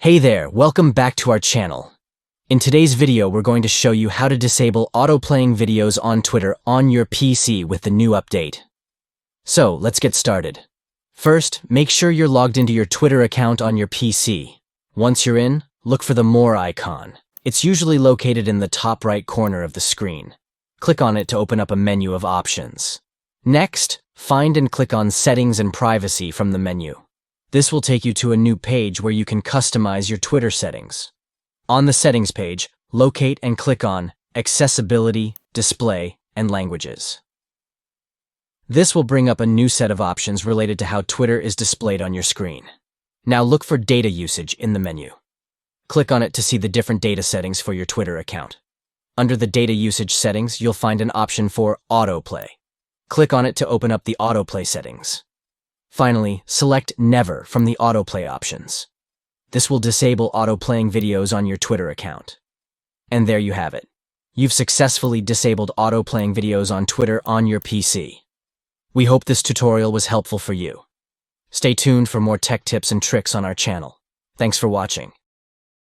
Hey there, welcome back to our channel. In today's video, we're going to show you how to disable auto-playing videos on Twitter on your PC with the new update. So, let's get started. First, make sure you're logged into your Twitter account on your PC. Once you're in, look for the More icon. It's usually located in the top right corner of the screen. Click on it to open up a menu of options. Next, find and click on Settings and Privacy from the menu. This will take you to a new page where you can customize your Twitter settings. On the Settings page, locate and click on Accessibility, Display, and Languages. This will bring up a new set of options related to how Twitter is displayed on your screen. Now look for Data Usage in the menu. Click on it to see the different data settings for your Twitter account. Under the Data Usage settings, you'll find an option for Autoplay. Click on it to open up the Autoplay settings. Finally, select Never from the Autoplay options. This will disable autoplaying videos on your Twitter account. And there you have it. You've successfully disabled autoplaying videos on Twitter on your PC. We hope this tutorial was helpful for you. Stay tuned for more tech tips and tricks on our channel. Thanks for watching.